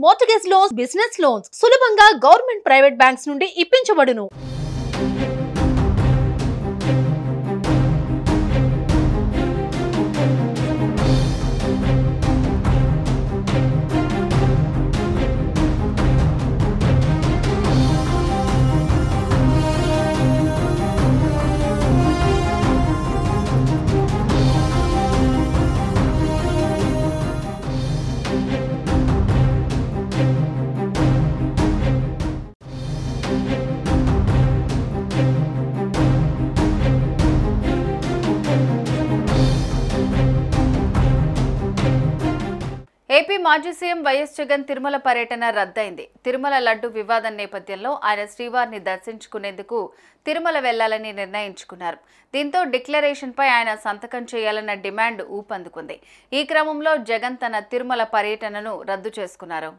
Mortgage loans, business loans సులభంగా government private banks నుండి ఇప్పించబడును. AP మాజీ సీఎం వైఎస్ జగన్ తిరుమల పర్యటన రద్దయింది. తిరుమల లడ్డు వివాదం నేపథ్యంలో ఆయన శ్రీవారిని దర్శించుకునేందుకు తిరుమల వెళ్లాలని నిర్ణయించుకున్నారు. దీంతో డిక్లరేషన్పై ఆయన సంతకం చేయాలన్న డిమాండ్ ఊపందుకుంది. ఈ క్రమంలో జగన్ తన తిరుమల పర్యటనను రద్దు చేసుకున్నారు.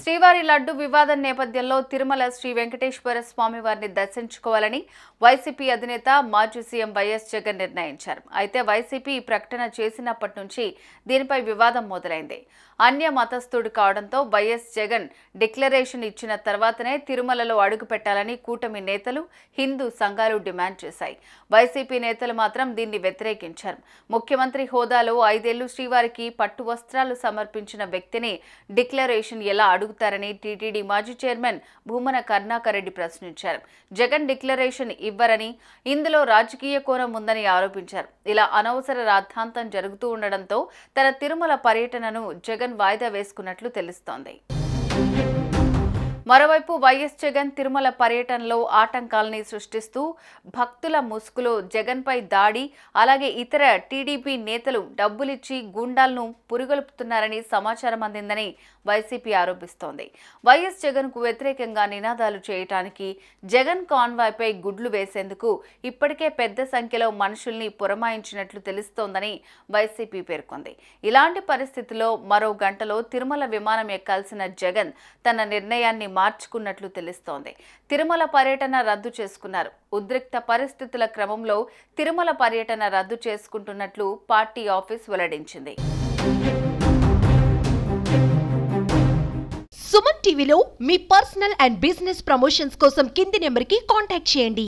శ్రీవారి లడ్డు వివాదం నేపథ్యంలో తిరుమల శ్రీ వెంకటేశ్వర స్వామి వారిని దర్శించుకోవాలని వైసీపీ అధినేత మాజీ సీఎం వైఎస్ జగన్ నిర్ణయించారు. అయితే వైసీపీ ఈ ప్రకటన చేసినప్పటి నుంచి దీనిపై వివాదం మొదలైంది. అన్య మతస్థుడు కావడంతో వైఎస్ జగన్ డిక్లరేషన్ ఇచ్చిన తర్వాతనే తిరుమలలో అడుగు పెట్టాలని కూటమి నేతలు, హిందూ సంఘాలు డిమాండ్ చేశాయి. వైసీపీ నేతలు మాత్రం దీన్ని వ్యతిరేకించారు. ముఖ్యమంత్రి హోదాలో 5 ఏళ్లు శ్రీవారికి పట్టు వస్త్రాలు సమర్పించిన వ్యక్తిని డిక్లరేషన్ ఎలా అడుగుతారని టీటీడీ మాజీ చైర్మన్ భూమన కరుణాకర్ రెడ్డి ప్రశ్నించారు. జగన్ డిక్లరేషన్ ఇవ్వరని, ఇందులో రాజకీయ కోణం ఉందని ఆరోపించారు. ఇలా అనవసర రాద్ధాంతం జరుగుతూ ఉండడంతో తన తిరుమల పర్యటనను జగన్ వాయిదా వేసుకున్నట్లు తెలుస్తోంది. మరోవైపు వైఎస్ జగన్ తిరుమల పర్యటనలో ఆటంకాలని సృష్టిస్తూ భక్తుల ముసుగులో జగన్పై దాడి, అలాగే ఇతర టీడీపీ నేతలు డబ్బులిచ్చి గూండాలను పురుగొల్పుతున్నారని సమాచారం అందిందని వైసీపీ ఆరోపిస్తోంది. వైఎస్ జగన్కు వ్యతిరేకంగా నినాదాలు చేయడానికి, జగన్ కాన్వాయ్పై గుడ్లు వేసేందుకు ఇప్పటికే పెద్ద సంఖ్యలో మనుషుల్ని పురమాయించినట్లు తెలుస్తోందని వైసీపీ పేర్కొంది. ఇలాంటి పరిస్థితుల్లో మరో గంటలో తిరుమల విమానం ఎక్కాల్సిన జగన్ తన నిర్ణయాన్ని మార్చుకున్నట్లు తెలుస్తోంది. తిరుమల పర్యటన రద్దు చేసుకున్నారు. ఉద్రిక్త పరిస్థితుల క్రమంలో తిరుమల పర్యటన రద్దు చేసుకుంటున్నట్లు పార్టీ ఆఫీస్ వెల్లడించింది. సుమన్ టీవీలో మీ పర్సనల్ అండ్ బిజినెస్ ప్రమోషన్స్ కోసం కింది నెంబర్కి కాంటాక్ట్ చేయండి.